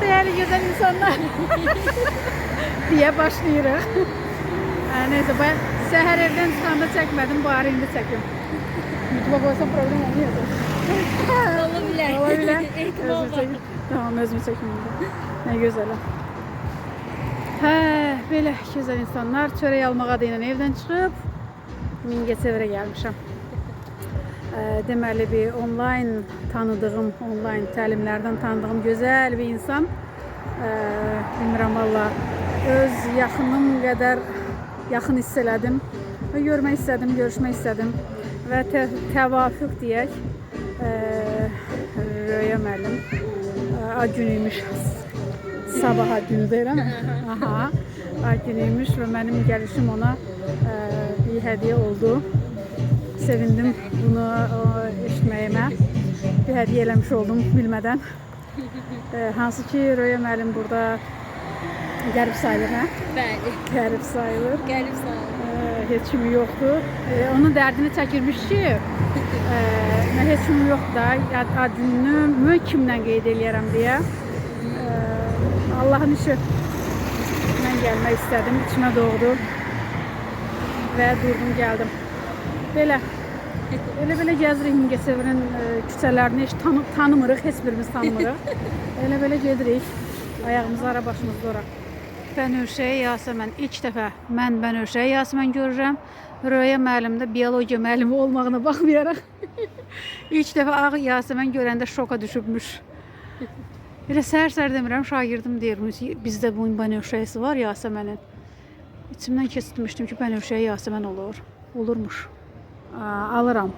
değerli güzel insanlar diye başlayırıq. Neyse ben səhər evdən çıxanda çəkmədim, bu ara indi çəkim. YouTube'a koysam problem olmuyordu. Olabilir. Olabilir. İhtimal Özümü var. çekim. Tamam, özümü çekim. Ne güzel. Hə, belə güzel insanlar çörək almağa da ilə evdən çıxıb Mingəçevirə gəlmişəm. Deməli bir online tanıdığım, online təlimlərdən tanıdığım gözəl bir insan. Bilmirəm valla öz yaxınım qədər yaxın hiss elədim və görmək istədim, görüşmək istədim və təvafüq deyək. Röya müəllim ad günüymüş. Sabah ad günü deyirəm. Aha, ad günüymüş və mənim gəlişim ona bir hədiyyə oldu. Sevindim bunu eşitməyimə. Bir hədiyyə eləmiş oldum bilmədən. Hansı ki Röya müəllim burada qərib sayılır, hə? Bəli. Qərib sayılır. Gəlib sağ ol. Heç kimi yoxdur. Onun dərdini çəkirmiş ki, mən heç kimi yoxdur da, adını mühkimlə qeyd eləyərəm deyə. Allahın işi. Mən gəlmək istədim, içimə doğdu və durdum, gəldim. Belə gəzirik Mingəçevirin küçələrini heç tanımırıq, heç birimiz tanımırıq. Elə gedirik, ayağımızı ara başımızda ora. Bənövşəyə Yasəmən, ilk dəfə mən Bənövşəyə Yasəmən görürəm. Röya müəllim də biologiya müəllimi olmağına baxmayaraq ilk dəfə ağ Yasəmən görəndə şoka düşübmüş. Elə səhər demirəm, şagirdim deyirmiş, bizdə bunun Bənövşəyəsi var Yasəmənin. İçimdən keçirmişdim ki, Bənövşəyə Yasəmən olur. Olurmuş. Alıram.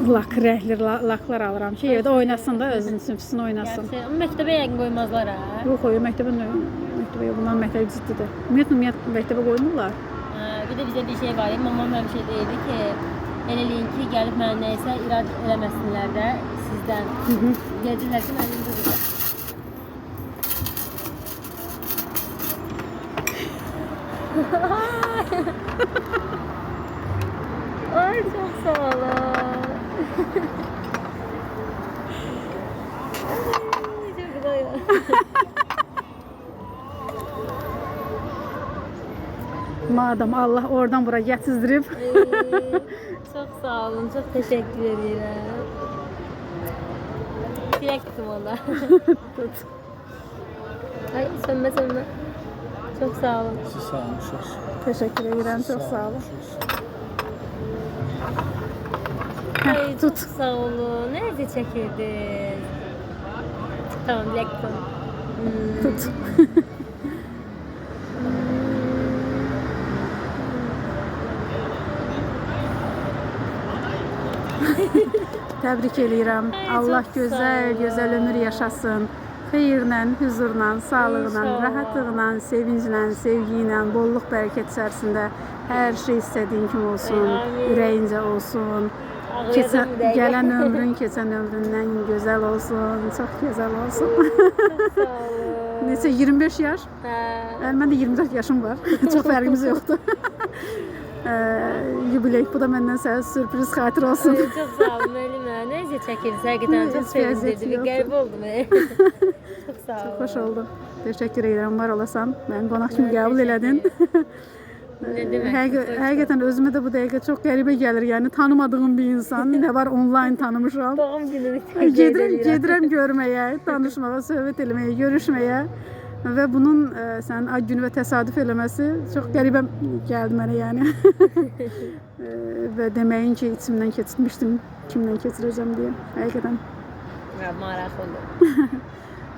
Lak, rəhli laklar alıram ki, evdə oynasın da, özünün sinfisini oynasın. Ama məktəbə yəqin qoymazlar ha. Yox, məktəbə bundan məktəb ciddidir. Ümumiyyətlə məktəbə qoymurlar. Bir de bize bir şey var. Mamam bir şey deyirdi ki, eləyin ki, gəlib mənə nəysə irad eləməsinlər də sizdən. Gedirlər ki, mənim budur. Ay çok sağ olun. Ay, çok güzel. Madem Allah oradan buraya gətizdirib. Çok sağ olun, çok teşekkür ederim. Direkt tuttum valla. Ay sönme. Çok sağ olun. Siz sağ olun. Teşekkür ederim, çok sağ olun. Ay tut. çok sağ olun. Nerede çekirdiniz? Tamam, direkt tuttum. Tut. Təbrik eləyirəm. Allah gözəl ömür yaşasın. Xeyirlə, huzurla, sağlıqla, rahatlıqla, sevinclə, sevgi ilə, bolluq, bərəkət içərisində hər şey istədiyin kimi olsun, ürəyincə olsun. Gələn ömrün, keçən ömründən gözəl olsun, çox gözəl olsun. Sağ olun. Neçə, 25 yaş? Mən də 24 yaşım var. Çox fərqimiz yoxdur. Yubiley, bu da məndən sənə sürpriz xatir olsun. Ay, çok sağ olun müəllimə. Neyse çəkirdiniz, həqiqətən çox sevindirdi. Bir qəribə oldum. Çox sağ olun. Çox xoş oldu. Təşəkkür edirəm, var olasan. Məni qonaq kimi qəbul elədin. Ne demək? Həqiqətən özümə də bu dəqiqə çox qəribə gəlir. Yəni tanımadığım bir insan, nə var online tanımışam. Doğum gününü Gedirəm görməyə, tanışmağa, söhbət eləməyə, görüşməyə. Və bunun sənin ad günü və təsadüf eləməsi çox qəribə gəldi mənə yəni. Və deməyin ki, içimdən keçirmişdim, kimdən keçirəcəm deyə. Həqiqətən. Maraq oldu.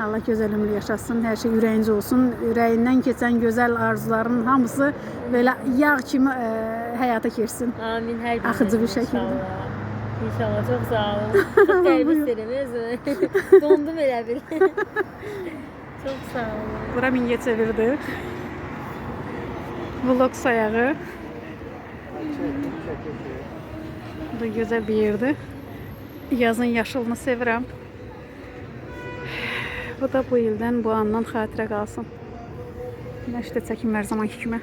Allah gözəl ömür yaşasın, hər şey ürəyincə olsun. Ürəyindən keçən gözəl arzuların hamısı belə yağ kimi həyata keçsin. Amin, hər gün. Axıcı bir şəkildə. İnşallah, çok sağ olun. Çok qəribə istedim, özümü. Dondum elə bir. Çok sağ olun. Bura Mingəçevirdir. Vlog sayağı. Bu da gözəl bir yerdir. Yazın yaşılını sevirəm. Bu da bu ildən, bu andan xatirə qalsın. Mən işte çəkim hər zamanki kimi.